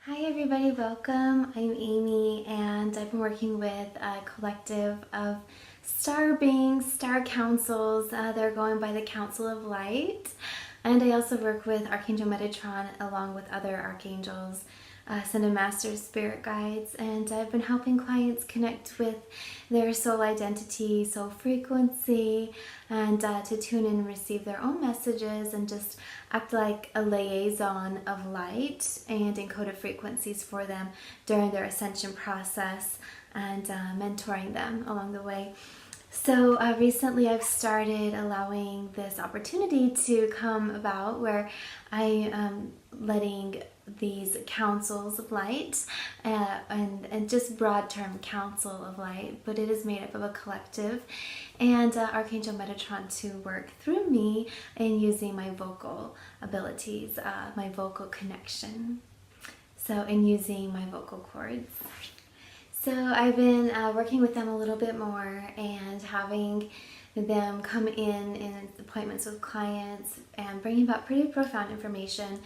Hi everybody, welcome. I'm Amy and I've been working with a collective of star beings, star councils. They're going by the Council of Light. And I also work with Archangel Metatron along with other archangels, Ascended Masters, spirit guides, and I've been helping clients connect with their soul identity, soul frequency, and to tune in and receive their own messages and just act like a liaison of light and encoded frequencies for them during their ascension process and mentoring them along the way. So recently I've started allowing this opportunity to come about where I am letting these councils of light and just broad term council of light, but it is made up of a collective and Archangel Metatron to work through me in using my vocal abilities, my vocal connection. So in using my vocal cords. So I've been working with them a little bit more and having them come in appointments with clients and bringing about pretty profound information.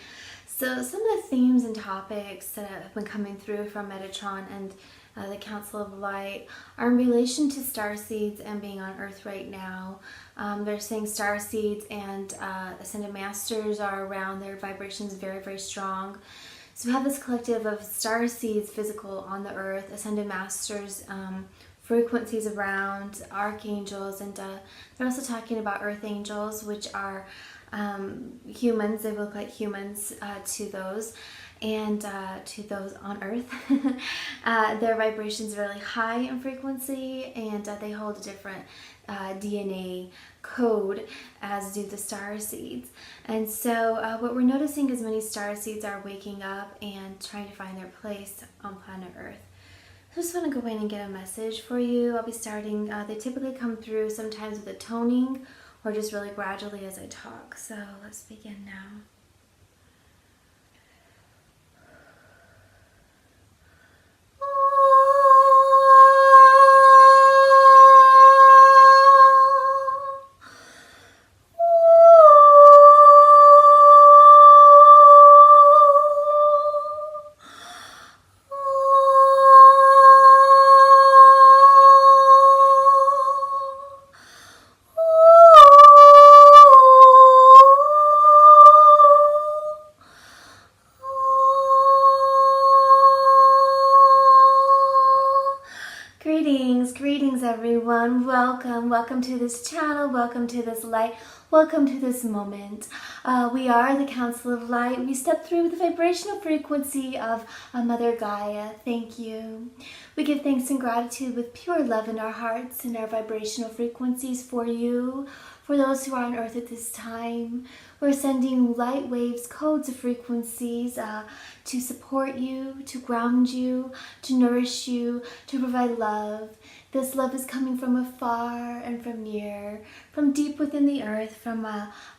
So some of the themes and topics that have been coming through from Metatron and the Council of Light are in relation to starseeds and being on Earth right now. They're saying starseeds and Ascended Masters are around, their vibrations very, very strong. So we have this collective of starseeds physical on the earth, Ascended Masters, frequencies around, archangels, and they're also talking about earth angels, which are humans. They look like humans to those, and to those on earth. Their vibrations are really high in frequency, and they hold a different DNA code as do the star seeds. And so what we're noticing is many star seeds are waking up and trying to find their place on planet Earth. I just want to go in and get a message for you. I'll be starting, they typically come through sometimes with a toning or just really gradually as I talk. So let's begin now. Greetings everyone. Welcome to this channel, welcome to this light, welcome to this moment. We are the Council of Light. We step through the vibrational frequency of Mother Gaia. Thank you. We give thanks and gratitude with pure love in our hearts and our vibrational frequencies for you, for those who are on Earth at this time. We're sending light waves, codes of frequencies to support you, to ground you, to nourish you, to provide love. This love is coming from afar and from near, from deep within the earth, from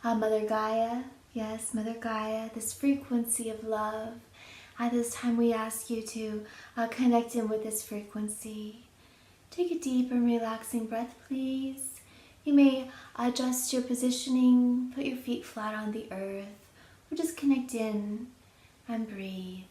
Mother Gaia. Yes, Mother Gaia, this frequency of love. At this time we ask you to connect in with this frequency. Take a deep and relaxing breath, please. You may adjust your positioning, put your feet flat on the earth, or just connect in and breathe.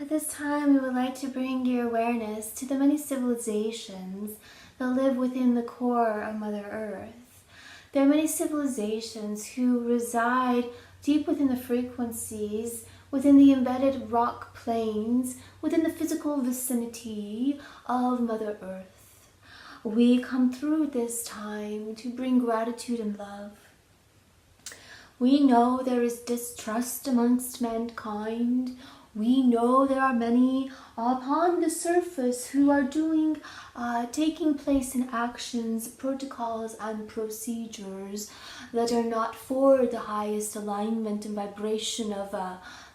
This time we would like to bring your awareness to the many civilizations that live within the core of Mother Earth. There are many civilizations who reside deep within the frequencies, within the embedded rock plains, within the physical vicinity of Mother Earth. We come through this time to bring gratitude and love. We know there is distrust amongst mankind. We know there are many upon the surface who are taking place in actions, protocols, and procedures that are not for the highest alignment and vibration of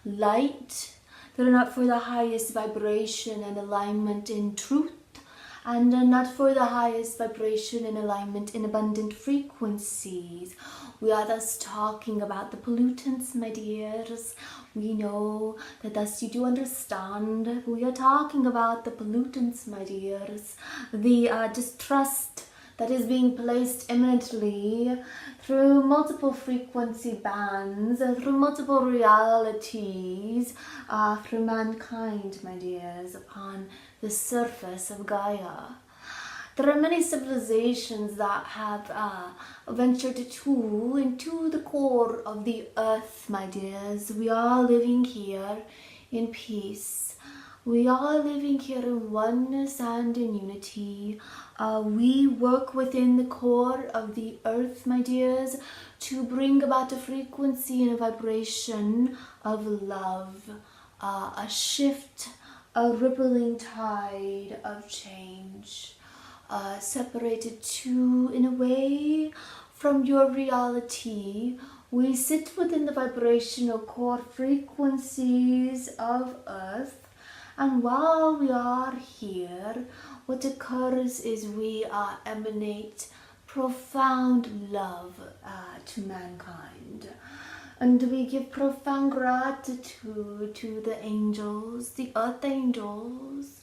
light, that are not for the highest vibration and alignment in truth, and are not for the highest vibration and alignment in abundant frequencies. We are thus talking about the pollutants, my dears. We know that thus you do understand. We are talking about the pollutants, my dears. The distrust that is being placed imminently through multiple frequency bands, through multiple realities, through mankind, my dears, upon the surface of Gaia. There are many civilizations that have ventured into the core of the earth, my dears. We are living here in peace. We are living here in oneness and in unity. We work within the core of the earth, my dears, to bring about a frequency and a vibration of love, a shift, a rippling tide of change. Separated too, in a way, from your reality. We sit within the vibrational core frequencies of Earth, and while we are here, what occurs is we emanate profound love to mankind. And we give profound gratitude to the angels, the earth angels,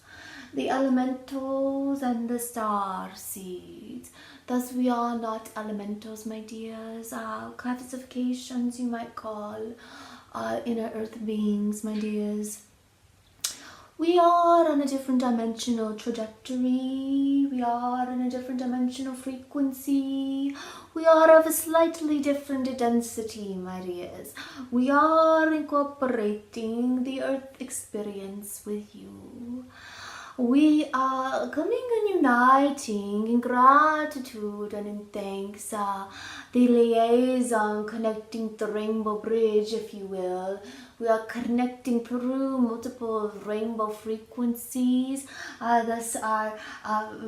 the elementals, and the star seeds. Thus we are not elementals, my dears, classifications you might call inner earth beings, my dears. We are on a different dimensional trajectory. We are in a different dimensional frequency. We are of a slightly different density, my dears. We are incorporating the earth experience with you. We are coming and uniting in gratitude and in thanks, the liaison connecting the rainbow bridge, if you will. We are connecting through multiple rainbow frequencies. Thus are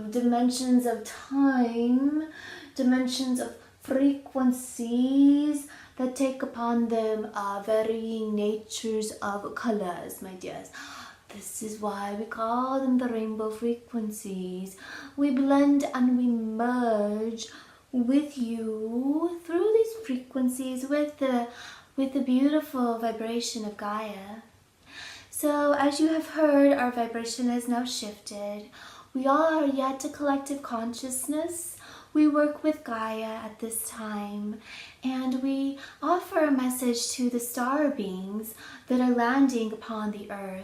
dimensions of time, dimensions of frequencies that take upon them varying natures of colors, my dears. This is why we call them the rainbow frequencies. We blend and we merge with you through these frequencies with the beautiful vibration of Gaia. So as you have heard, our vibration has now shifted. We are yet a collective consciousness. We work with Gaia at this time, and we offer a message to the star beings that are landing upon the earth.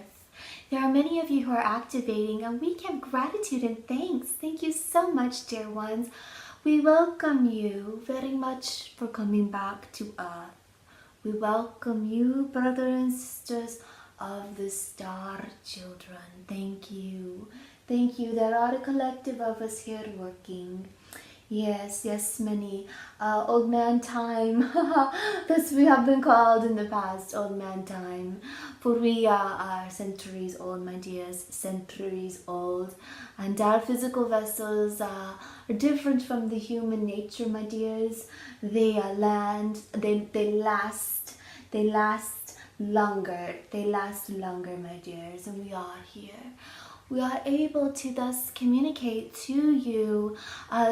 There are many of you who are activating, and we give gratitude and thanks. Thank you so much, dear ones. We welcome you very much for coming back to Earth. We welcome you, brothers and sisters of the star children. Thank you. Thank you. There are a collective of us here working. Yes, many. Old man time. Thus we have been called in the past, old man time. For we are centuries old, my dears, centuries old. And our physical vessels are different from the human nature, my dears. They last longer. They last longer, my dears, and we are here. We are able to thus communicate to you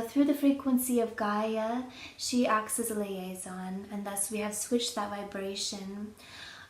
through the frequency of Gaia. She acts as a liaison, and thus we have switched that vibration.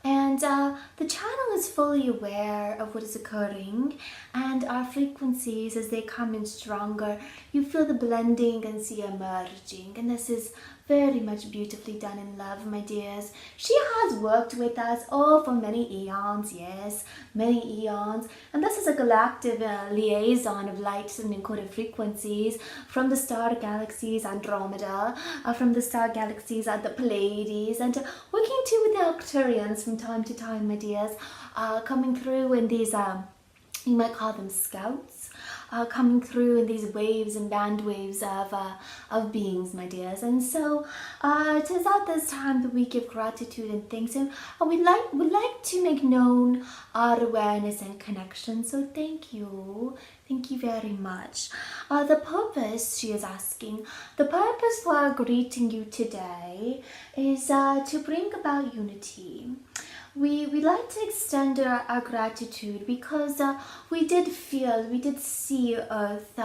And the channel is fully aware of what is occurring, and our frequencies, as they come in stronger, you feel the blending and see emerging, and this is very much beautifully done in love, my dears. She has worked with us for many eons, yes, many eons. And this is a galactic liaison of lights and encoded frequencies from the star galaxies Andromeda, from the star galaxies the Pleiades, and working too with the Arcturians from time to time, my dears, coming through in these, you might call them scouts, coming through in these waves and band waves of beings, my dears. And so it is at this time that we give gratitude and thanks, and we'd like to make known our awareness and connection. So thank you very much. The purpose, she is asking, the purpose for our greeting you today is to bring about unity. We like to extend our gratitude because we did see Earth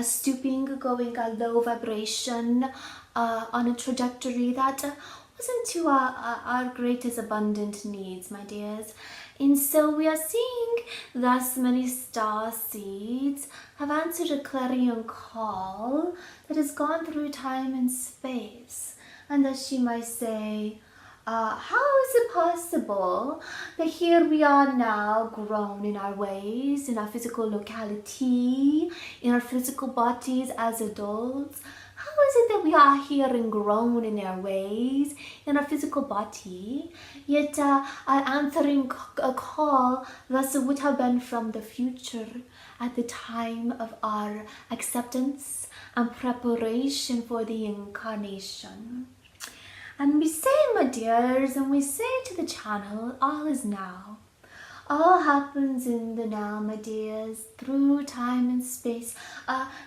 stooping, going a low vibration on a trajectory that wasn't to our greatest abundant needs, my dears. And so we are seeing thus many star seeds have answered a clarion call that has gone through time and space. And thus she might say, how is it possible that here we are now grown in our ways, in our physical locality, in our physical bodies as adults? How is it that we are here and grown in our ways, in our physical body, yet answering a call thus would have been from the future at the time of our acceptance and preparation for the incarnation? And we say, my dears, and we say to the channel, all is now. All happens in the now, my dears, through time and space.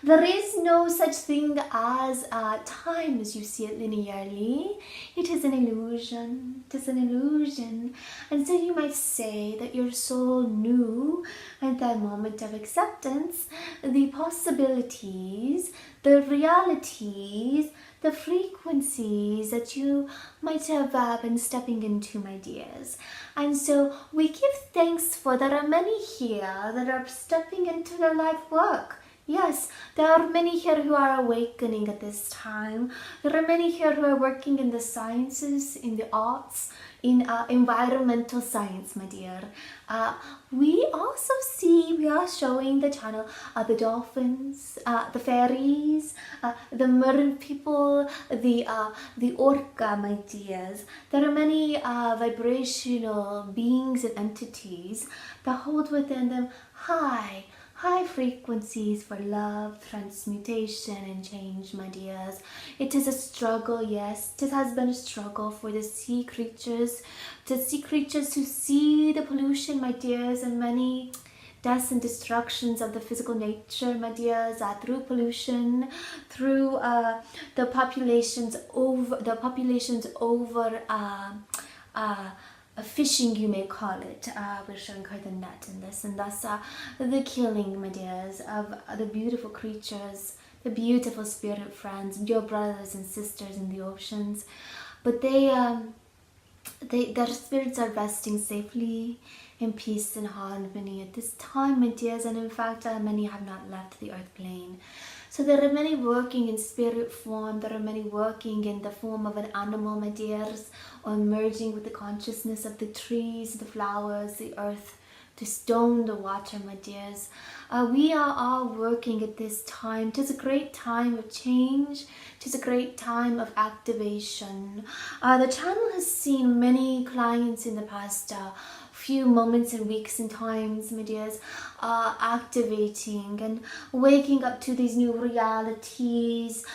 There is no such thing as time as you see it linearly. It is an illusion. It is an illusion. And so you might say that your soul knew at that moment of acceptance the possibilities, the realities, the frequencies that you might have been stepping into, my dears. And so we give thanks for there are many here that are stepping into their life work. Yes, there are many here who are awakening at this time. There are many here who are working in the sciences, in the arts, in environmental science, my dear. We also see, we are showing the channel the dolphins, the fairies, the merman people, the orca, my dears. There are many vibrational beings and entities that hold within them high frequencies for love, transmutation, and change, my dears. It is a struggle, yes. It has been a struggle for the sea creatures, who see the pollution, my dears, and many deaths and destructions of the physical nature, my dears, through pollution, through the populations over fishing, you may call it. We're showing her the net in this, and thus the killing, my dears, of the beautiful creatures, the beautiful spirit friends, your brothers and sisters in the oceans. But their spirits are resting safely in peace and harmony at this time, my dears, and in fact many have not left the earth plane. So there are many working in spirit form, there are many working in the form of an animal, my dears, or merging with the consciousness of the trees, the flowers, the earth, the stone, the water, my dears. We are all working at this time. It is a great time of change. It is a great time of activation. The channel has seen many clients in the past few moments and weeks and times, my dears, activating and waking up to these new realities.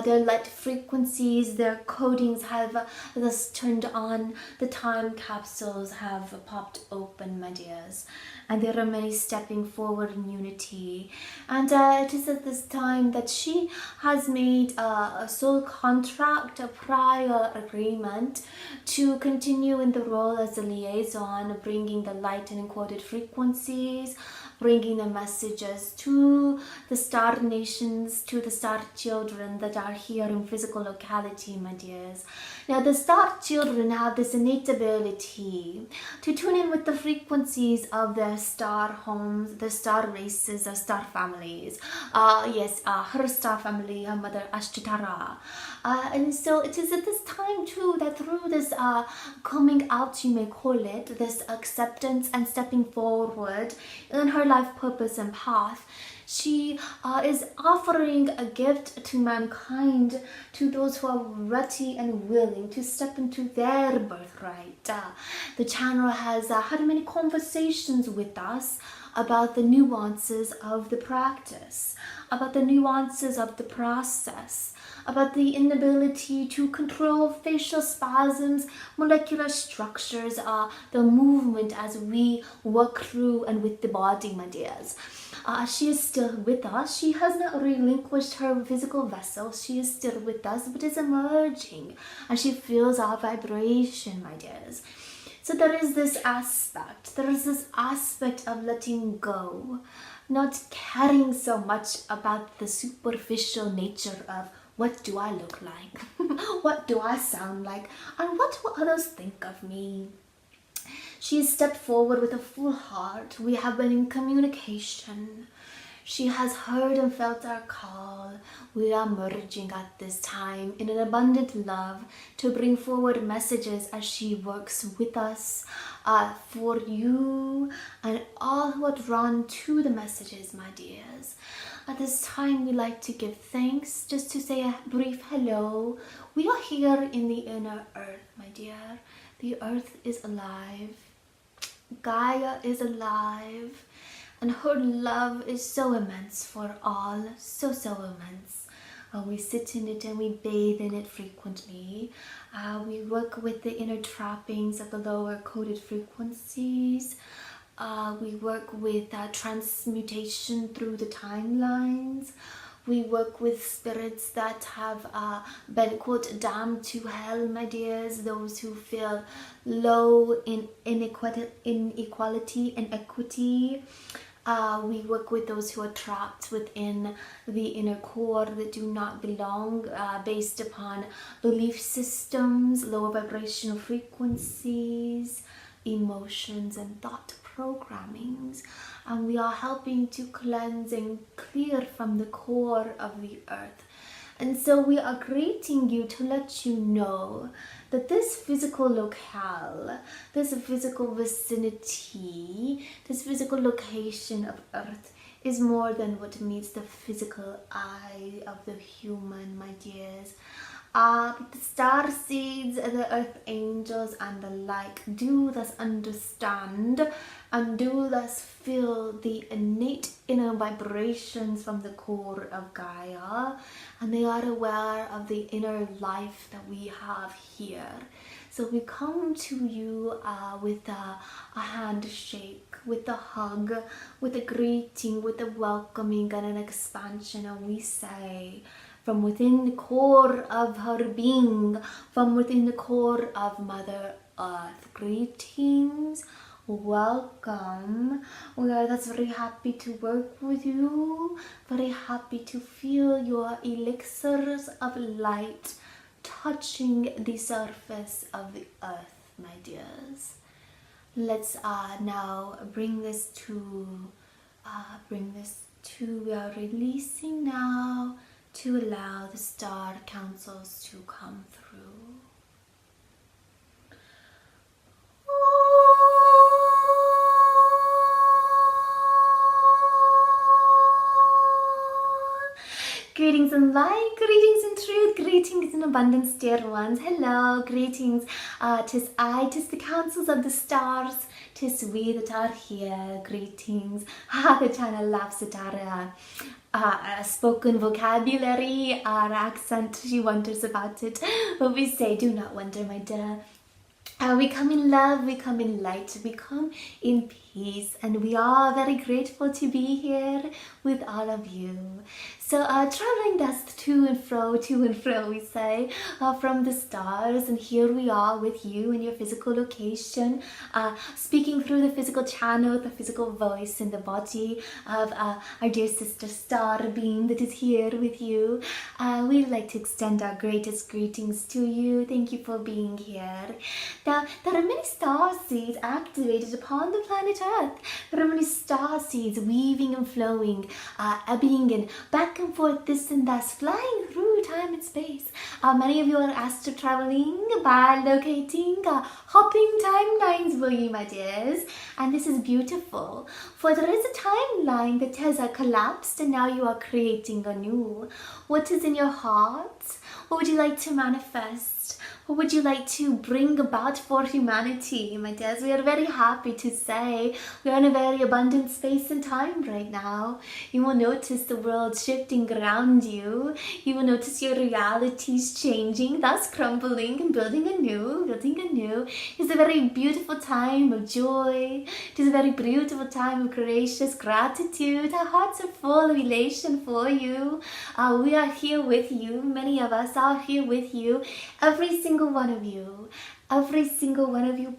Their light frequencies, their codings have thus turned on. The time capsules have popped open, my dears, and there are many stepping forward in unity. And it is at this time that she has made a soul contract, a prior agreement to continue in the role as a liaison, bringing the light and encoded frequencies, bringing the messages to the star nations, to the star children that are here in physical locality, my dears. Now, the star children have this innate ability to tune in with the frequencies of their star homes, the star races, the star families. Her star family, her mother Ashtatara. And so it is at this time too that through this coming out, you may call it, this acceptance and stepping forward in her life purpose and path, she is offering a gift to mankind, to those who are ready and willing to step into their birthright. The channel has had many conversations with us about the nuances of the practice, about the nuances of the process, about the inability to control facial spasms, molecular structures, the movement as we work through and with the body, my dears. She is still with us. She has not relinquished her physical vessel. She is still with us, but is emerging, and she feels our vibration, my dears. So there is this aspect. There is this aspect of letting go, not caring so much about the superficial nature of what do I look like, what do I sound like, and what will others think of me. She has stepped forward with a full heart. We have been in communication. She has heard and felt our call. We are merging at this time in an abundant love to bring forward messages as she works with us for you and all who are drawn to the messages, my dears. At this time, we like to give thanks, just to say a brief hello. We are here in the inner earth, my dear. The earth is alive. Gaia is alive. And her love is so immense for all, so immense. We sit in it and we bathe in it frequently. We work with the inner trappings of the lower coded frequencies. We work with transmutation through the timelines. We work with spirits that have been, quote, damned to hell, my dears, those who feel low in inequality and equity. We work with those who are trapped within the inner core that do not belong, based upon belief systems, lower vibrational frequencies, emotions, and thought programmings. And we are helping to cleanse and clear from the core of the earth. And so we are greeting you to let you know that this physical locale, this physical vicinity, this physical location of earth is more than what meets the physical eye of the human, my dears. The star seeds, the earth angels, and the like do thus understand and do thus feel the innate inner vibrations from the core of Gaia, and they are aware of the inner life that we have here. So we come to you with a handshake, with a hug, with a greeting, with a welcoming and an expansion, and we say, from within the core of her being, from within the core of Mother Earth, greetings, welcome. We are thus very happy to work with you, very happy to feel your elixirs of light touching the surface of the earth, my dears. Let's now bring this to, we are releasing now, to allow the star councils to come through. Greetings in light, greetings in truth, greetings in abundance, dear ones. Hello, greetings. Tis I, tis the councils of the stars, tis we that are here. Greetings. The channel laughs at our spoken vocabulary, our accent. She wonders about it, but we say, do not wonder, my dear. We come in love, we come in light, we come in peace, and we are very grateful to be here with all of you. So traveling thus to and fro, we say, from the stars, and here we are with you in your physical location, speaking through the physical channel, the physical voice in the body of our dear sister Star Beam that is here with you. We'd like to extend our greatest greetings to you. Thank you for being here. Now, there are many star seeds activated upon the planet Earth. There are many star seeds weaving and flowing, ebbing and back and forth, this and that, flying through time and space. Many of you are astro traveling by locating, hopping timelines for you, my dears. And this is beautiful, for there is a timeline that has collapsed and now you are creating anew. What is in your heart? What would you like to manifest? What would you like to bring about for humanity, my dears? We are very happy to say we are in a very abundant space and time right now. You will notice the world shifting around you. You will notice your realities changing, thus crumbling and building anew, It's a very beautiful time of joy. It is a very beautiful time of gracious gratitude. Our hearts are full of elation for you. We are here with you. Many of us are here with you. Every single one of you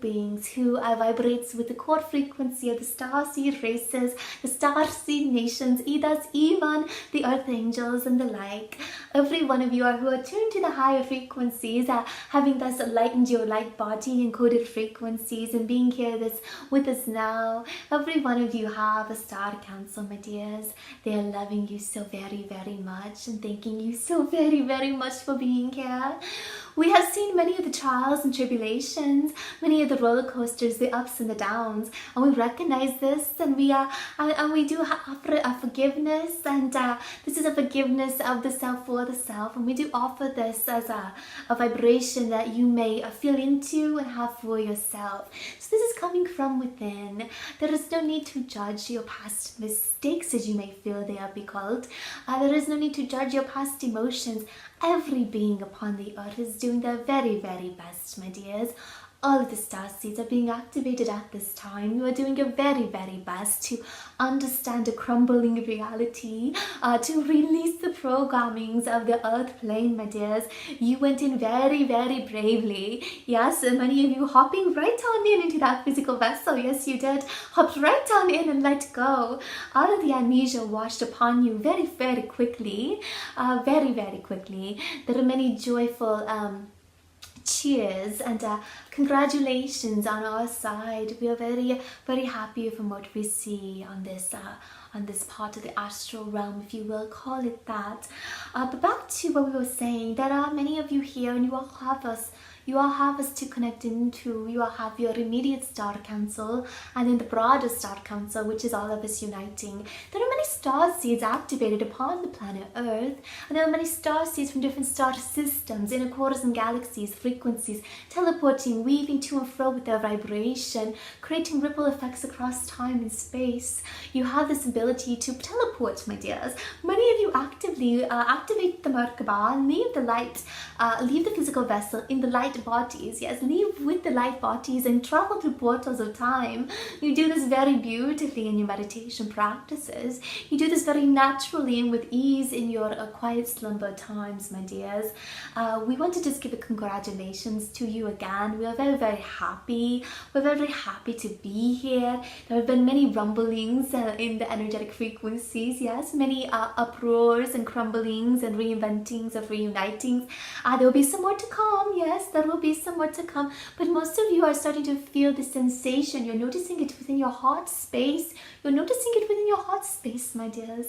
beings who vibrates with the core frequency of the starseed races, the starseed nations, even the earth angels and the like. Every one of you who are tuned to the higher frequencies, having thus lightened your light body encoded frequencies and being here with us now. Every one of you have a Star Council, my dears. They are loving you so very, very much and thanking you so very, very much for being here. We have seen many of the trials and tribulations, many of the roller coasters, the ups and the downs, and we recognize this, and we do offer a forgiveness, and this is a forgiveness of the self for the self, and we do offer this as a vibration that you may feel into and have for yourself. So this is coming from within. There is no need to judge your past mistakes, as you may feel they are be called. There is no need to judge your past emotions. Every being upon the earth is doing their very, very best, my dears. All of the star seeds are being activated at this time. You are doing your very, very best to understand a crumbling reality, to release the programmings of the earth plane, my dears. You went in very, very bravely. Yes, many of you hopping right on into that physical vessel. Yes, you did. Hopped right on in and let go. All of the amnesia washed upon you very, very quickly. Very, very quickly. There are many joyful cheers and congratulations on our side. We are very, very happy from what we see on this part of the astral realm, if you will call it that. But back to what we were saying, there are many of you here, and you all have us to connect into. You all have your immediate Star Council, and then the broader Star Council, which is all of us uniting. There are many star seeds activated upon the planet Earth, and there are many star seeds from different star systems, inner quarters and galaxies, frequencies, teleporting, weaving to and fro with their vibration, creating ripple effects across time and space. You have this ability to teleport, my dears. Many of you actively activate the Merkaba and leave the light, leave the physical vessel in the light bodies. Yes, leave with the light bodies and travel through portals of time. You do this very beautifully in your meditation practices. You do this very naturally and with ease in your quiet slumber times, my dears. We want to just give a congratulations to you again. We are very, very happy. We're very, very happy to be here. There have been many rumblings in the energetic frequencies. Yes, many uproars and crumblings and reinventings of reunitings. There will be some more to come. Yes, there will be some more to come, but most of you are starting to feel the sensation. You're noticing it within your heart space. You're noticing it within your heart space, my dears.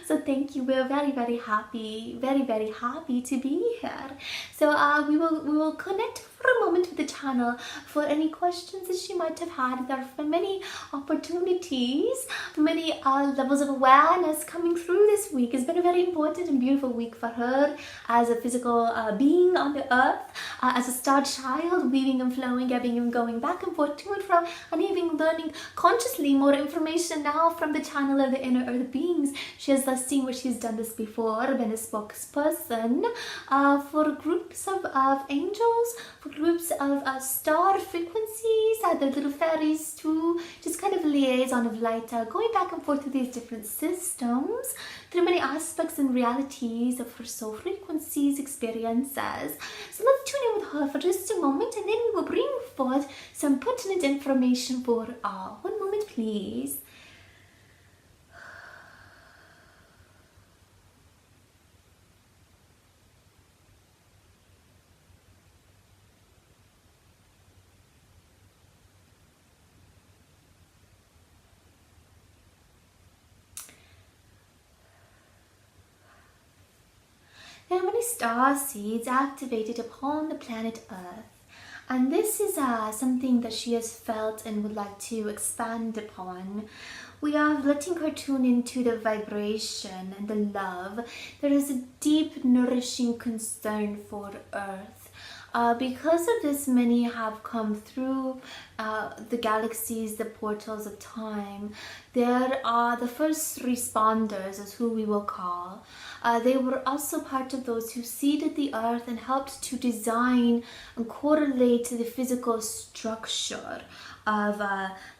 So thank you. We're very, very happy, very, very happy to be here. So we will connect for a moment with the channel for any questions that she might have had. There have been many opportunities, many levels of awareness coming through this week. It's been a very important and beautiful week for her as a physical being on the earth, as a star child, weaving and flowing, ebbing and going back and forth to and from, and even learning consciously more information now from the channel of the inner earth beings. She has thus seen where she's done this before, been a spokesperson for groups of angels, for groups groups of star frequencies, the little fairies too, just kind of liaison of light, going back and forth through these different systems, through many aspects and realities of her soul frequencies, experiences. So let's tune in with her for just a moment, and then we will bring forth some pertinent information for all. One moment, please. There are many star seeds activated upon the planet Earth, and this is something that she has felt and would like to expand upon. We are letting her tune into the vibration and the love. There is a deep, nourishing concern for Earth. Because of this, many have come through the galaxies, the portals of time. There are the first responders, is who we will call. They were also part of those who seeded the earth and helped to design and correlate the physical structure of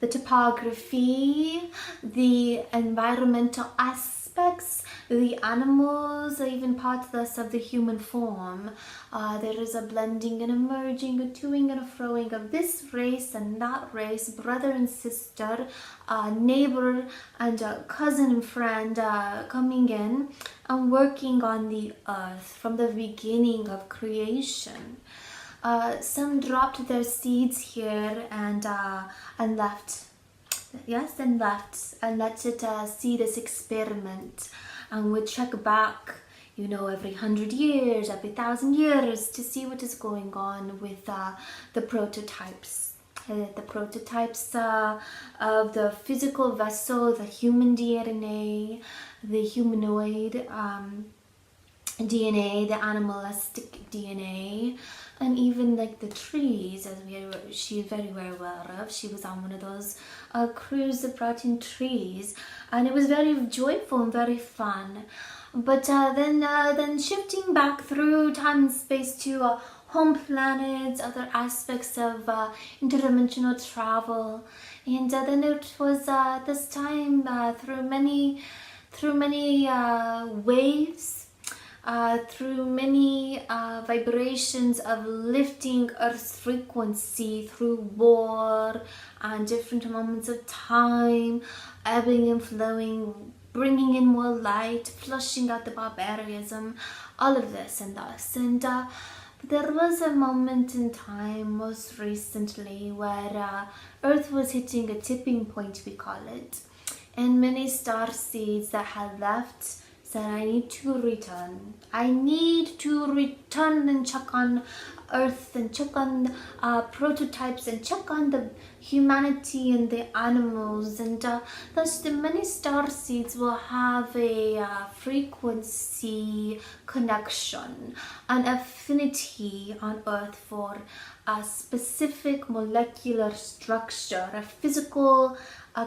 the topography, the environmental aspects, the animals, even parts of the human form. There is a blending and a merging, a toing and a froing of this race and that race, brother and sister, neighbor and cousin and friend coming in and working on the earth from the beginning of creation. Some dropped their seeds here and left. Yes, and left and let it see this experiment, and would check back, you know, every 100 years, every 1,000 years to see what is going on with the prototypes. The prototypes of the physical vessel, the human DNA, the humanoid DNA, the animalistic DNA, and even like the trees, as she's very well aware of. She was on one of those cruises that brought in trees, and it was very joyful and very fun. But then shifting back through time and space to home planets, other aspects of interdimensional travel, and then it was this time through many waves. Through many vibrations of lifting Earth's frequency through war and different moments of time, ebbing and flowing, bringing in more light, flushing out the barbarism, all of this and thus. And there was a moment in time most recently where Earth was hitting a tipping point, we call it, and many star seeds that had left said, I need to return. I need to return and check on Earth and check on prototypes and check on the humanity and the animals. And thus the many star seeds will have a frequency connection, an affinity on Earth for a specific molecular structure, a physical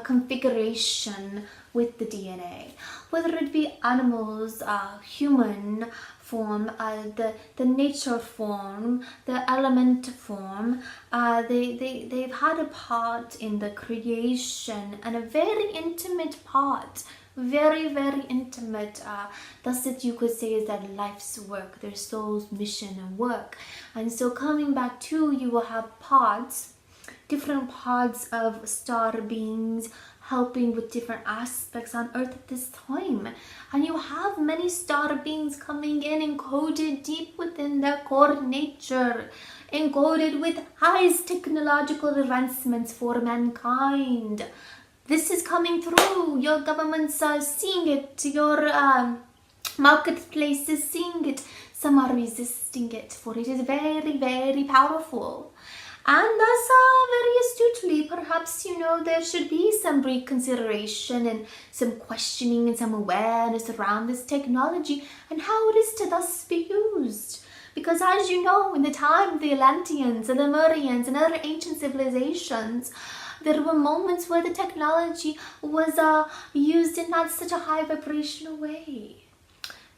configuration with the DNA, whether it be animals, human form, the nature form, the element form. They've had a part in the creation, and a very intimate part, very intimate. Thus that you could say is their life's work, their soul's mission and work. And so coming back to, you will have pods, different pods of star beings helping with different aspects on Earth at this time. And you have many star beings coming in encoded deep within their core nature, encoded with highest technological advancements for mankind. This is coming through. Your governments are seeing it. Your marketplace is seeing it. Some are resisting it, for it is very powerful. And thus, very astutely, perhaps, there should be some reconsideration and some questioning and some awareness around this technology and how it is to thus be used. Because as you know, in the time of the Atlanteans and the Lemurians and other ancient civilizations, there were moments where the technology was used in not such a high vibrational way.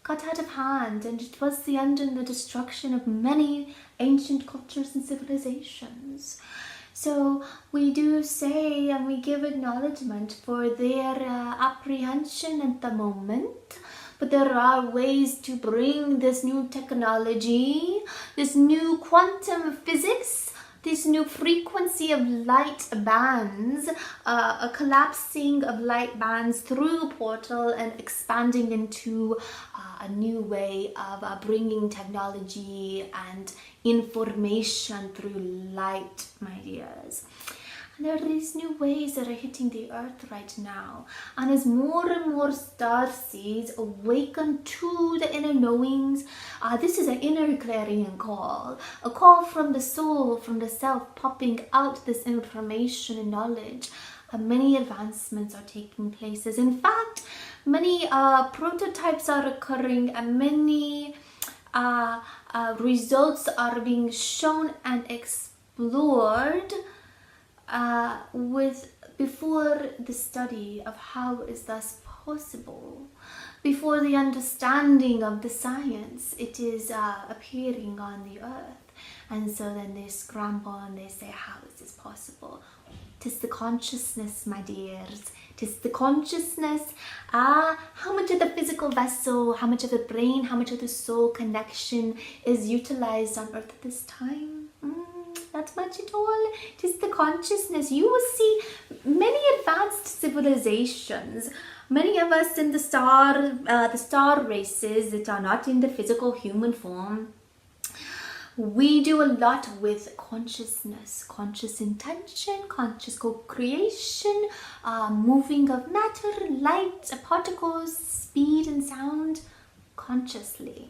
Got out of hand, and it was the end and the destruction of many ancient cultures and civilizations. So we do say and we give acknowledgement for their apprehension at the moment. But there are ways to bring this new technology, this new quantum physics, this new frequency of light bands, a collapsing of light bands through a portal and expanding into a new way of bringing technology and information through light, my dears. And there are these new ways that are hitting the earth right now. And as more and more star seeds awaken to the inner knowings, this is an inner clarion call. A call from the soul, from the self, popping out this information and knowledge. Many advancements are taking places. In fact, many prototypes are occurring and many results are being shown and explored before the study of how is this possible, before the understanding of the science, it is appearing on the earth. And so then they scramble and they say, how is this possible? Tis the consciousness, my dears. Tis the consciousness. How much of the physical vessel, how much of the brain, how much of the soul connection is utilized on earth at this time? Not much at all. Tis the consciousness. You will see many advanced civilizations. Many of us in the star races that are not in the physical human form, we do a lot with consciousness, conscious intention, conscious co-creation, moving of matter, light, particles, speed and sound consciously.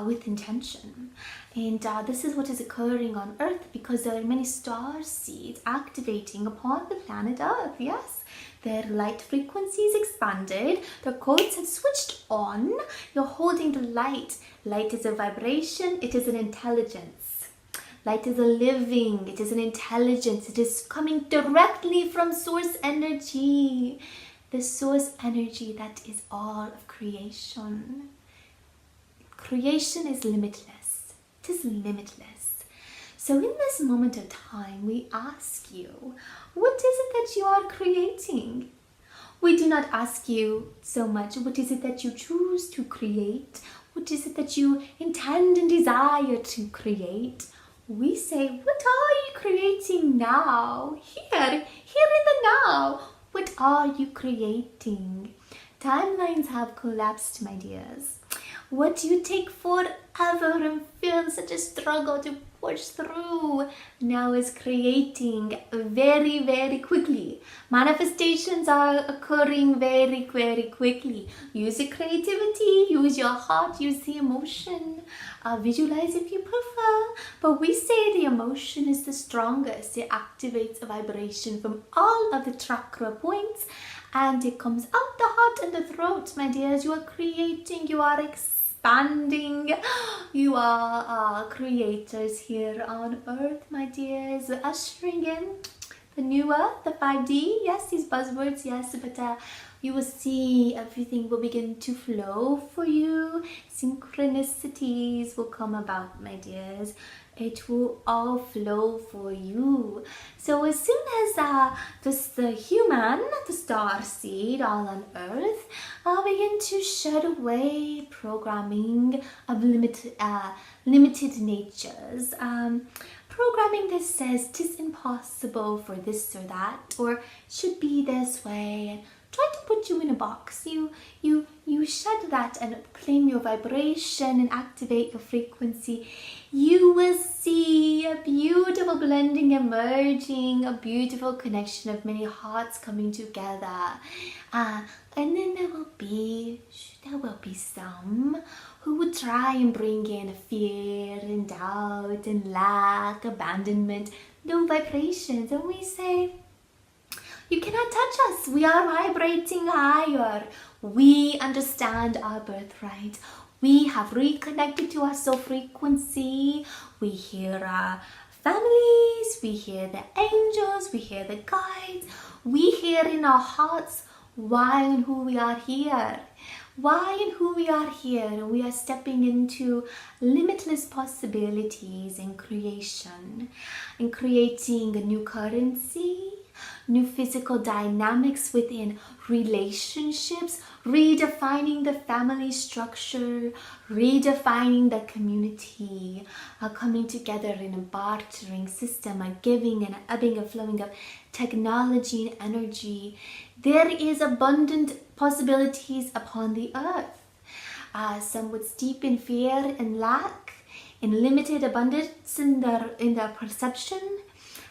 With intention. And this is what is occurring on Earth because there are many star seeds activating upon the planet Earth. Yes, their light frequencies expanded, their codes have switched on. You're holding the light. Light is a vibration, it is an intelligence. Light is a living, it is an intelligence. It is coming directly from source energy. The source energy that is all of creation. Creation is limitless. It is limitless. So in this moment of time, we ask you, what is it that you are creating? We do not ask you so much, what is it that you choose to create? What is it that you intend and desire to create? We say, what are you creating now? Here in the now. What are you creating? Timelines have collapsed, my dears. What you take forever and feel such a struggle to push through now is creating very, very quickly. Manifestations are occurring very, very quickly. Use your creativity, use your heart, use the emotion. Visualize if you prefer. But we say the emotion is the strongest. It activates a vibration from all of the chakra points and it comes out the heart and the throat, my dears. You are creating, you are expanding. You are creators here on earth, my dears. We're ushering in the new earth, the 5D. Yes, these buzzwords, yes, but you will see everything will begin to flow for you. Synchronicities will come about, my dears. It will all flow for you. So as soon as the human, the star seed, all on earth, begin to shed away programming of limited natures, programming that says 'tis impossible for this or that, or should be this way, and try to put you in a box. You shed that and claim your vibration and activate your frequency. You will see a beautiful blending emerging, a beautiful connection of many hearts coming together. And then there will be some who would try and bring in fear and doubt and lack, abandonment, low vibrations. And we say, you cannot touch us. We are vibrating higher. We understand our birthright. We have reconnected to our soul frequency. We hear our families. We hear the angels. We hear the guides. We hear in our hearts why and who we are here. why and who we are here. And we are stepping into limitless possibilities in creation, in creating a new currency, new physical dynamics within relationships, redefining the family structure, redefining the community, coming together in a bartering system, a giving and a ebbing and flowing of technology and energy. There is abundant possibilities upon the earth. Some would steep in fear and lack, in limited abundance in their perception.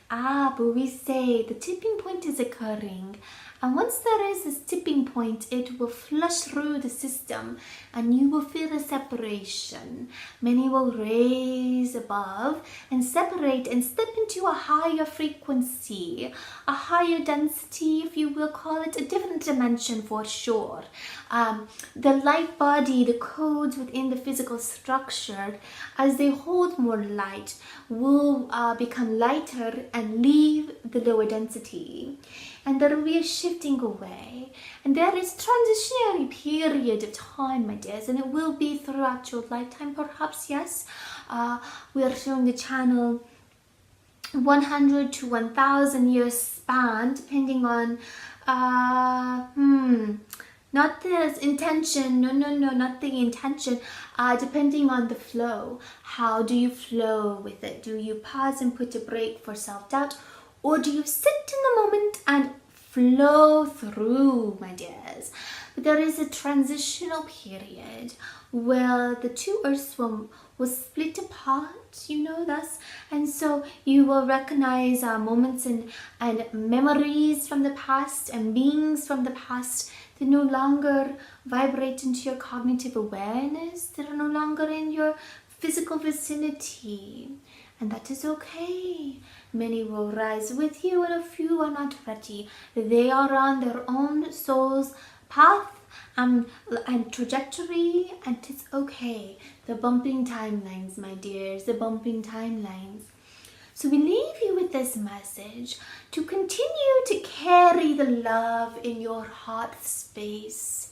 But we say the tipping point is occurring. And once there is this tipping point, it will flush through the system and you will feel a separation. Many will raise above and separate and step into a higher frequency, a higher density, if you will call it, a different dimension for sure. The light body, the codes within the physical structure, as they hold more light, will become lighter and leave the lower density. And there will be a shifting away. And there is transitionary period of time, my dears, and it will be throughout your lifetime, perhaps, yes. We are showing the channel 100 to 1,000 years span, depending on, not the intention, no, not the intention, depending on the flow. How do you flow with it? Do you pause and put a break for self-doubt? Or do you sit in the moment and flow through, my dears? But there is a transitional period where the two earths will split apart, thus. And so you will recognize moments and memories from the past and beings from the past that no longer vibrate into your cognitive awareness, that are no longer in your physical vicinity. And that is okay. Many will rise with you and a few are not ready. They are on their own soul's path and trajectory, and it's okay. The bumping timelines, my dears, the bumping timelines. So we leave you with this message to continue to carry the love in your heart space,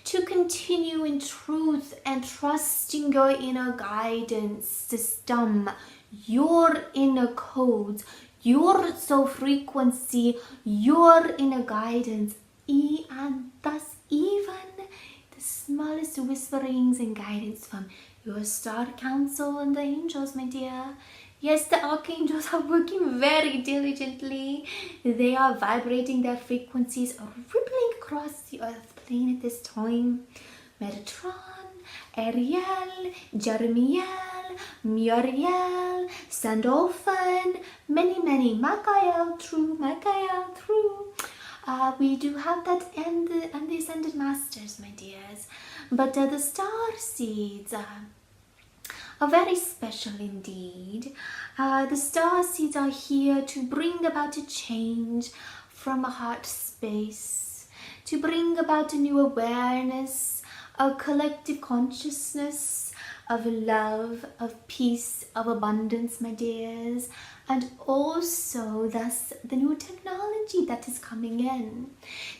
to continue in truth and trusting your inner guidance system, your inner codes, your soul frequency, your inner guidance, and thus even the smallest whisperings and guidance from your Star Council and the angels, my dear. Yes, the archangels are working very diligently. They are vibrating their frequencies, rippling across the earth plane at this time. Metatron, Ariel, Jeremiel, Muriel, Sandalphon, many, Michael, true. We do have that and the Ascended Masters, my dears. But the star seeds are very special indeed. The star seeds are here to bring about a change from a heart space, to bring about a new awareness, a collective consciousness of love, of peace, of abundance, my dears, and also thus the new technology that is coming in.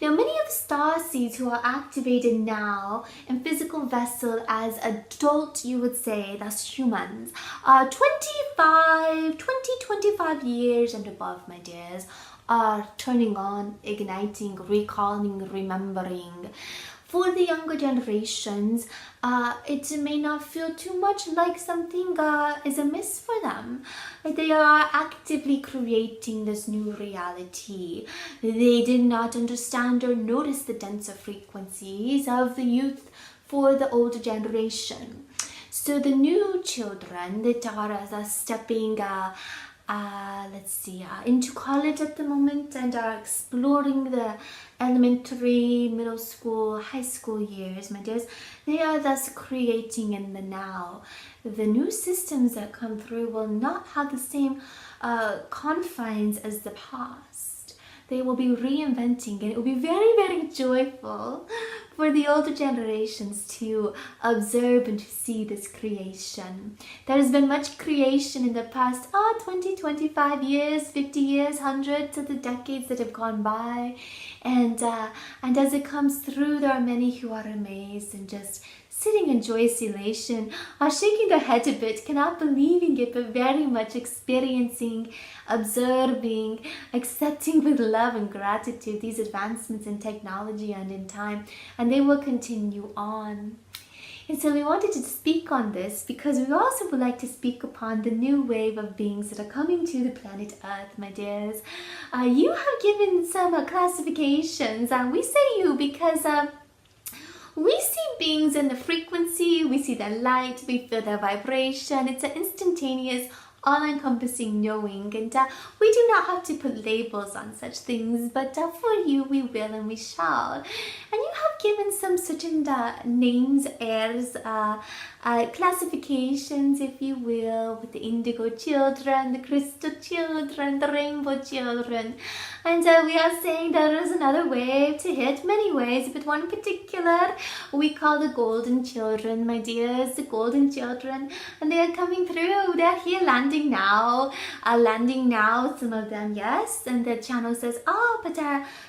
Now, many of the star seeds who are activated now in physical vessel as adult, you would say, thus humans, are 25 years and above, my dears, are turning on, igniting, recalling, remembering. For the younger generations, it may not feel too much like something is amiss for them. They are actively creating this new reality. They did not understand or notice the denser frequencies of the youth for the older generation. So the new children that are stepping into college at the moment and are exploring the elementary, middle school, high school years, my dears, they are thus creating in the now. The new systems that come through will not have the same confines as the past. they will be reinventing, and it will be very, very joyful for the older generations to observe and to see this creation. There has been much creation in the past 20, 25 years, 50 years, hundreds of the decades that have gone by. And as it comes through, there are many who are amazed and just sitting in joyous elation, shaking their head a bit, cannot believing it, but very much experiencing, observing, accepting with love and gratitude these advancements in technology and in time, and they will continue on. And so we wanted to speak on this because we also would like to speak upon the new wave of beings that are coming to the planet Earth, my dears. You have given some classifications, and we say you because we see beings in the frequency, we see their light, we feel their vibration. It's an instantaneous, all-encompassing knowing, and we do not have to put labels on such things, but for you we will and we shall. And you have given some certain names, airs, classifications, if you will, with the indigo children, the crystal children, the rainbow children. And we are saying there is another wave to hit, many ways, but one particular we call the golden children, my dears, the golden children. And they are coming through, they're here landing now, some of them, yes. And the channel says, but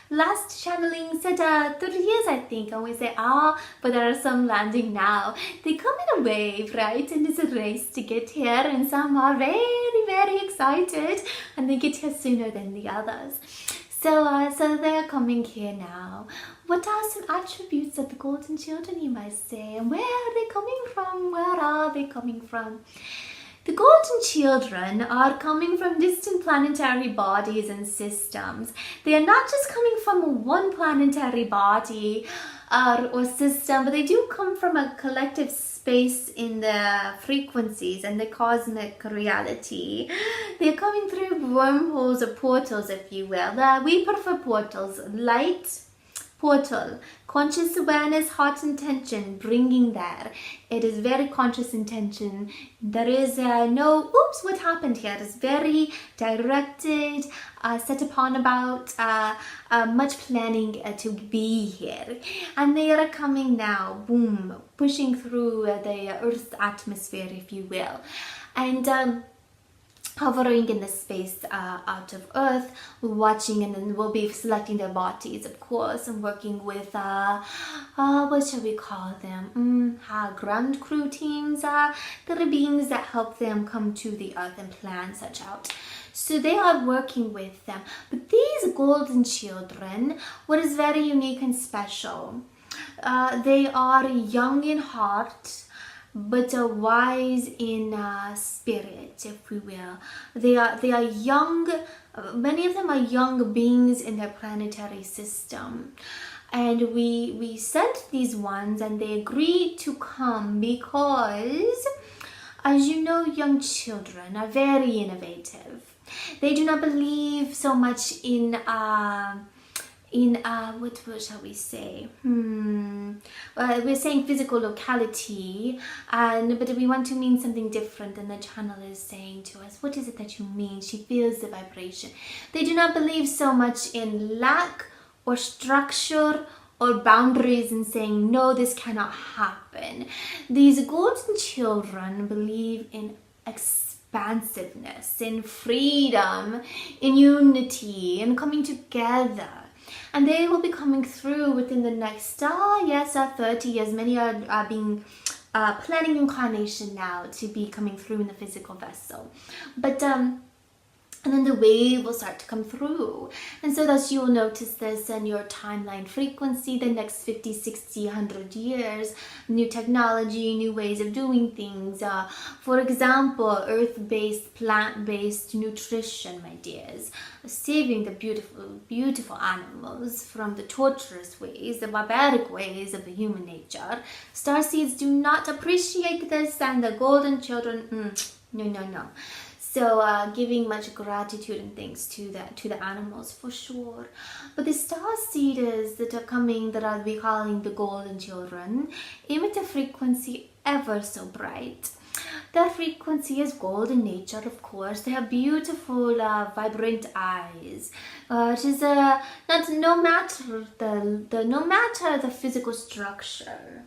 last channeling said 30 years, I think. And we say, but there are some landing now. They come in a wave, right? And it's a race to get here, and some are very, very excited, and they get here sooner than the others. So they are coming here now. What are some attributes of the golden children, you might say? And where are they coming from? Where are they coming from? The golden children are coming from distant planetary bodies and systems. They are not just coming from one planetary body or system, but they do come from a collective space in the frequencies and the cosmic reality. They're coming through wormholes or portals, if you will. We prefer portals. Light, portal, conscious awareness, heart intention, bringing there. It is very conscious intention. There is no, oops, what happened here? It is very directed, set upon about, much planning to be here. And they are coming now, boom, pushing through the Earth's atmosphere, if you will. And hovering in the space out of Earth, watching, and then we'll be selecting their bodies, of course, and working with, what shall we call them? Ground crew teams. There are beings that help them come to the Earth and plan such out. So they are working with them. But these golden children, what is very unique and special, they are young in heart, but wise in spirit, if we will. They are young. Many of them are young beings in their planetary system, and we sent these ones, and they agreed to come because, as you know, young children are very innovative. They do not believe so much in what shall we say? We're saying physical locality, but we want to mean something different than the channel is saying to us. What is it that you mean? She feels the vibration. They do not believe so much in lack or structure or boundaries and saying, no, this cannot happen. These golden children believe in expansiveness, in freedom, in unity, in coming together. And they will be coming through within the next 30 years. Many are being planning incarnation now to be coming through in the physical vessel. But and then the wave will start to come through. And so thus you will notice this in your timeline frequency, the next 50, 60, 100 years, new technology, new ways of doing things. For example, earth-based, plant-based nutrition, my dears. Saving the beautiful, beautiful animals from the torturous ways, the barbaric ways of the human nature. Starseeds do not appreciate this, and the golden children, no. So giving much gratitude and thanks to the animals for sure. But the star seeders that are coming, that we calling the golden children, emit a frequency ever so bright. Their frequency is gold in nature, of course. They have beautiful, vibrant eyes. It is no matter the physical structure.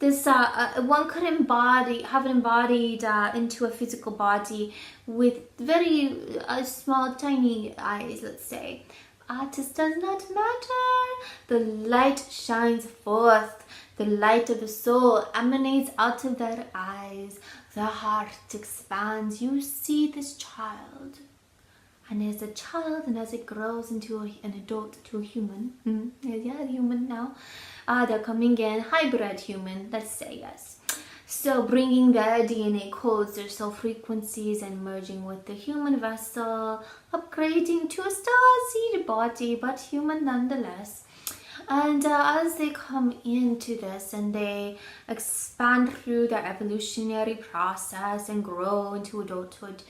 This one could have it embodied into a physical body with very small, tiny eyes. Let's say, this does not matter. The light shines forth. The light of the soul emanates out of their eyes. The heart expands. You see this child. And as a child, and as it grows into an adult, to a human, yeah, human now, they're coming in, hybrid human, let's say, yes. So bringing their DNA codes, their soul frequencies, and merging with the human vessel, upgrading to a starseed body, but human nonetheless. And as they come into this and they expand through their evolutionary process and grow into adulthood,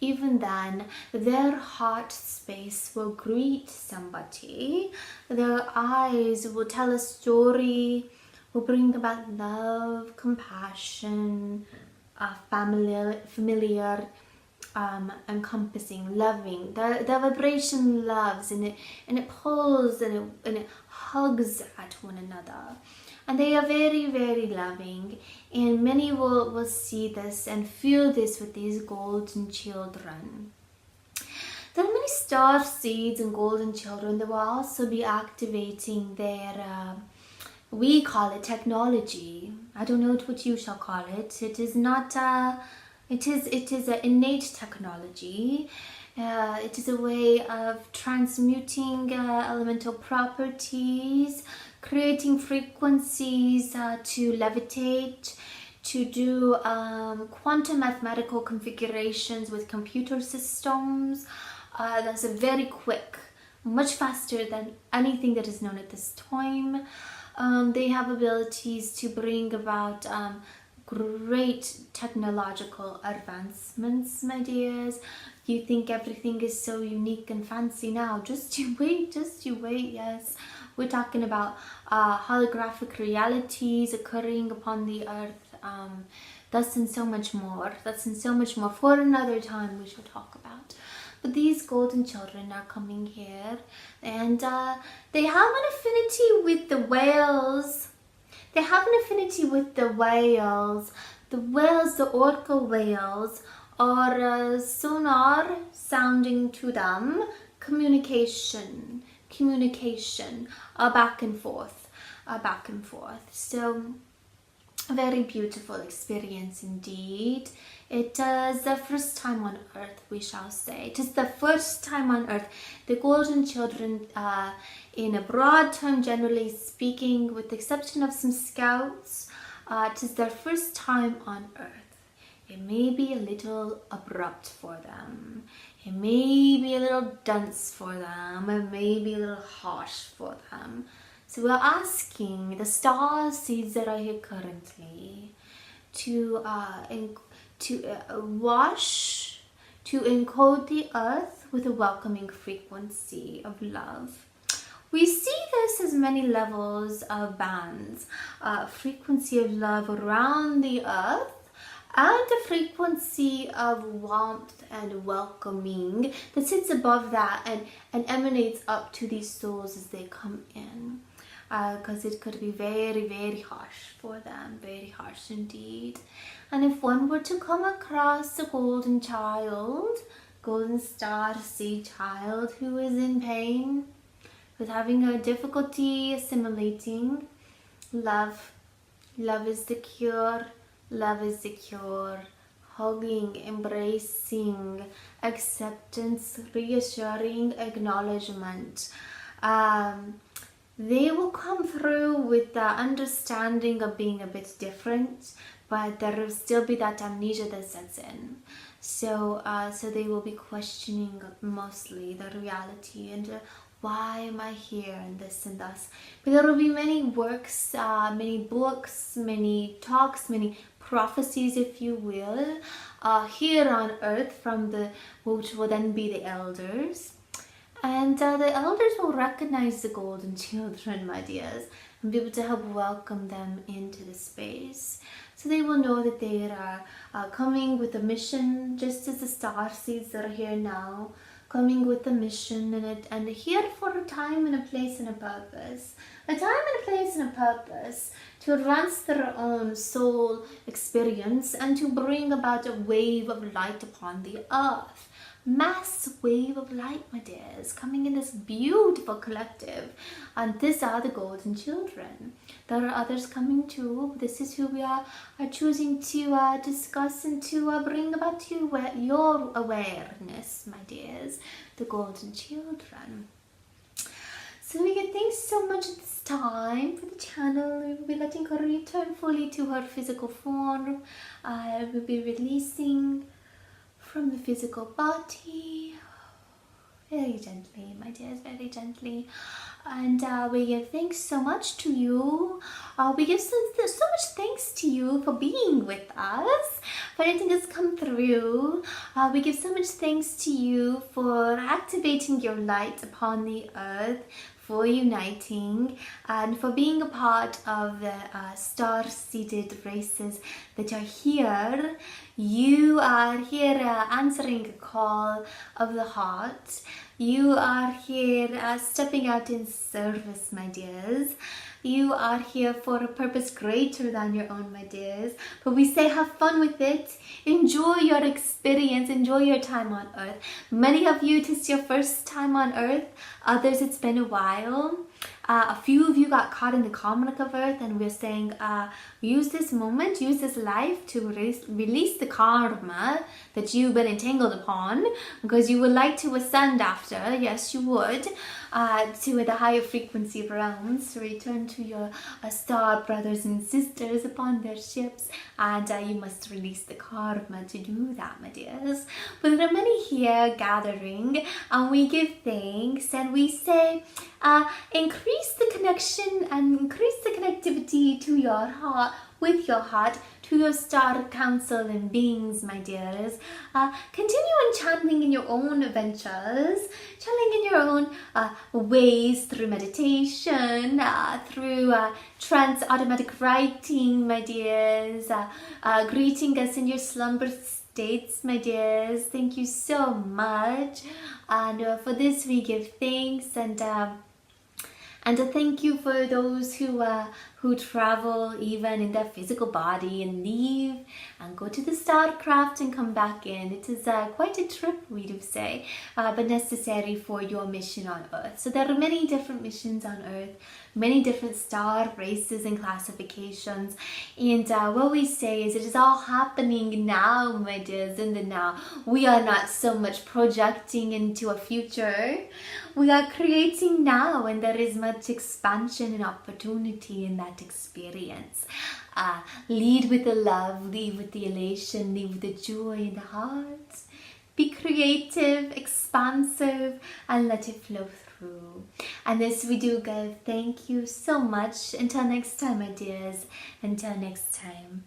even then, their heart space will greet somebody. Their eyes will tell a story, will bring about love, compassion, familiar, encompassing, loving. The vibration loves, and it pulls and it hugs at one another. And they are very, very loving, and many will see this and feel this with these golden children. There are many star seeds and golden children that will also be activating their, we call it technology. I don't know what you shall call it. It is not, it is an innate technology. It is a way of transmuting elemental properties, creating frequencies to levitate, to do quantum mathematical configurations with computer systems. That's a very quick, much faster than anything that is known at this time. They have abilities to bring about great technological advancements, my dears. You think everything is so unique and fancy now. Just you wait, yes. We're talking about holographic realities occurring upon the earth. That's and so much more. For another time we shall talk about. But these golden children are coming here, and they have an affinity with the whales. The whales, the orca whales, are sonar sounding to them, communication, back and forth. So, a very beautiful experience indeed. It is the first time on earth, we shall say. It is the first time on earth. The golden children, in a broad term, generally speaking, with the exception of some scouts, it is their first time on earth. It may be a little abrupt for them. It may be a little dense for them. It may be a little harsh for them. So we're asking the star seeds that are here currently to encode the earth with a welcoming frequency of love. We see this as many levels of bands, frequency of love around the earth, and a frequency of warmth and welcoming that sits above that and emanates up to these souls as they come in. Because it could be very, very harsh for them, very harsh indeed. And if one were to come across a golden star seed child who is in pain, who's having a difficulty assimilating, love is the cure. Love is the cure. Hugging, embracing, acceptance, reassuring, acknowledgement. They will come through with the understanding of being a bit different, but there will still be that amnesia that sets in. So they will be questioning mostly the reality and why am I here and this and thus. But there will be many works, many books, many talks, many prophecies, if you will, here on earth from which will then be the elders. And the elders will recognize the golden children, my dears, and be able to help welcome them into the space. So they will know that they are coming with a mission, just as the star seeds that are here now, coming with a mission and here for a time and a place and a purpose. A time and a place and a purpose to advance their own soul experience and to bring about a wave of light upon the earth. Mass wave of light, my dears, coming in this beautiful collective. And these are the golden children. There are others coming too. This is who we are choosing to discuss and to bring about to your awareness, my dears, the golden children. So we get thanks so much at this time for the channel. We will be letting her return fully to her physical form. We'll be releasing from the physical body, very gently, my dears, very gently. And we give thanks so much to you. We give so much thanks to you for being with us, for anything that's come through. We give so much thanks to you for activating your light upon the earth, for uniting, and for being a part of the star-seeded races that are here. You are here answering a call of the heart. You are here stepping out in service, my dears. You are here for a purpose greater than your own, my dears. But we say have fun with it. Enjoy your experience. Enjoy your time on earth. Many of you, it is your first time on earth. Others, it's been a while. A few of you got caught in the karmic of earth, and we're saying use this moment, use this life to release the karma that you've been entangled upon, because you would like to ascend after, yes you would, to the higher frequency realms, to return to your star brothers and sisters upon their ships, and you must release the karma to do that, my dears. But there are many here gathering, and we give thanks, and we say increase the connection and increase the connectivity to your heart, with your heart, to your Star Council and beings, my dears. Continue on channeling in your own adventures, channeling in your own ways, through meditation, through trance automatic writing, my dears, greeting us in your slumber states, my dears. Thank you so much, and for this we give thanks, and a thank you for those who travel even in their physical body and leave and go to the starcraft and come back in. It is quite a trip, we do say, but necessary for your mission on Earth. So there are many different missions on Earth, many different star races and classifications, and what we say is it is all happening now, my dears, in the now. We are not so much projecting into a future. We are creating now, and there is much expansion and opportunity in that experience. Lead with the love, lead with the elation, lead with the joy in the heart. Be creative, expansive, and let it flow through. And this we do give thank you so much. Until next time, my dears. Until next time.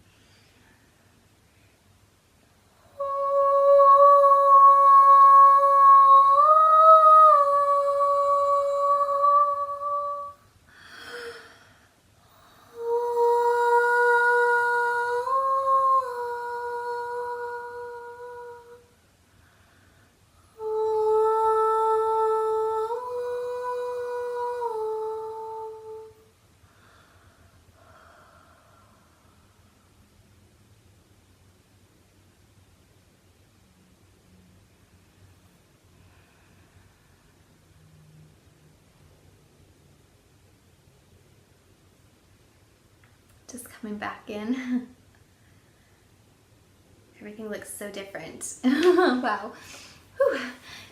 Just coming back in. Everything looks so different. Wow. Whew.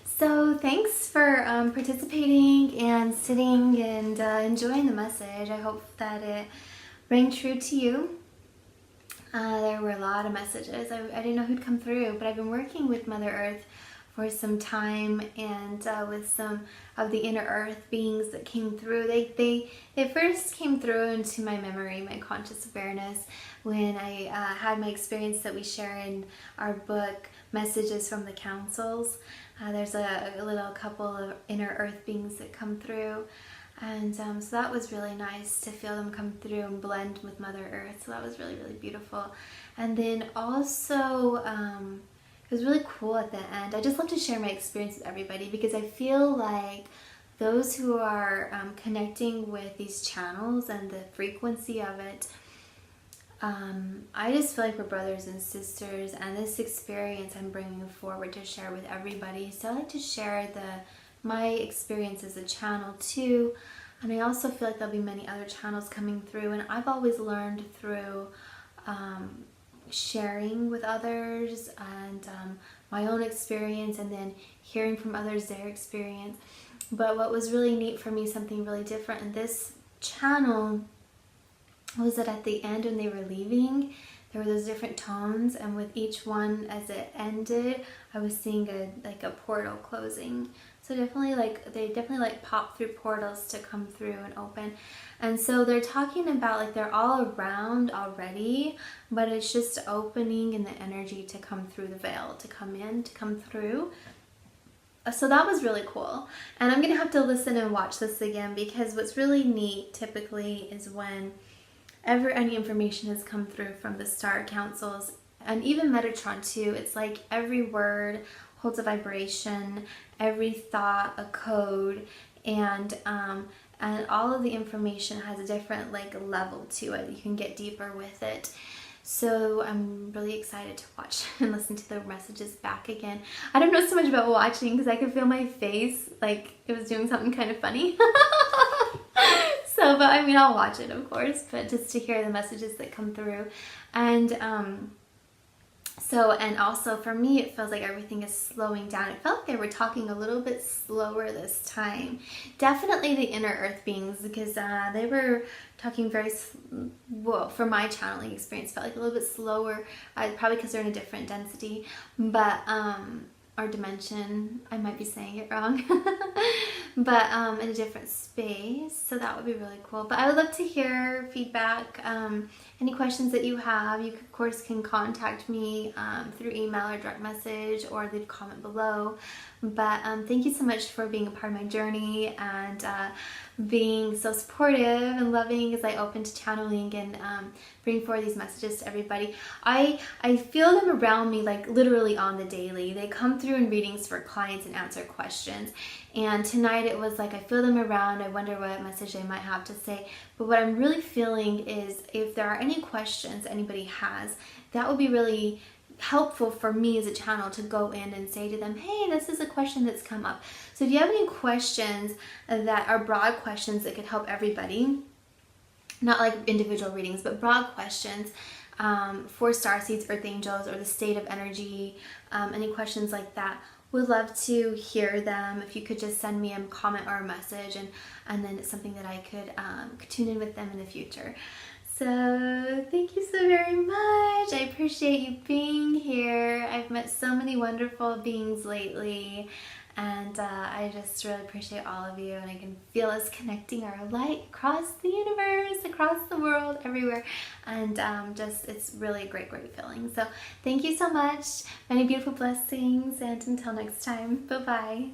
So thanks for participating and sitting and enjoying the message. I hope that it rang true to you. There were a lot of messages. I didn't know who'd come through, but I've been working with Mother Earth for some time, and with some of the inner earth beings that came through. They first came through into my memory, my conscious awareness, when I had my experience that we share in our book, Messages from the Councils. There's a little couple of inner earth beings that come through, And so that was really nice to feel them come through and blend with Mother Earth. So that was really, really beautiful. And then also, it was really cool at the end. I just love to share my experience with everybody because I feel like those who are connecting with these channels and the frequency of it, I just feel like we're brothers and sisters, and this experience I'm bringing forward to share with everybody. So I like to share my experience as a channel too, and I also feel like there'll be many other channels coming through, and I've always learned through sharing with others and my own experience, and then hearing from others their experience. But what was really neat for me, something really different in this channel, was that at the end when they were leaving, there were those different tones, and with each one as it ended, I was seeing a portal closing. So definitely they definitely pop through portals to come through and open. And so they're talking about they're all around already, but it's just opening in the energy to come through the veil, to come in, to come through. So that was really cool. And I'm gonna have to listen and watch this again, because what's really neat typically is when any information has come through from the Star Councils, and even Metatron too, it's like every word holds a vibration, every thought a code, and all of the information has a different level to it. You can get deeper with it. So I'm really excited to watch and listen to the messages back again. I don't know so much about watching because I could feel my face like it was doing something kind of funny. So, but I mean, I'll watch it, of course, but just to hear the messages that come through. And and also for me, it feels like everything is slowing down. It felt like they were talking a little bit slower this time. Definitely the inner earth beings, because they were talking very, well, for my channeling experience, felt like a little bit slower, probably because they're in a different density, but, or dimension, I might be saying it wrong, but in a different space, so that would be really cool. But I would love to hear feedback, any questions that you have. You of course can contact me through email or direct message, or leave a comment below. But thank you so much for being a part of my journey, and being so supportive and loving as I open to channeling and bring forward these messages to everybody. I feel them around me literally on the daily. They come through in readings for clients and answer questions. And tonight it was I feel them around. I wonder what message they might have to say. But what I'm really feeling is if there are any questions anybody has, that would be really helpful for me as a channel to go in and say to them, hey, this is a question that's come up. So if you have any questions that are broad questions that could help everybody, not individual readings, but broad questions for starseeds, earth angels, or the state of energy, any questions like that, would love to hear them. If you could just send me a comment or a message, and then it's something that I could tune in with them in the future. So thank you so very much. I appreciate you being here. I've met so many wonderful beings lately, and I just really appreciate all of you, and I can feel us connecting our light across the universe, across the world, everywhere, and it's really a great feeling. So thank you so much. Many beautiful blessings, and until next time, bye-bye.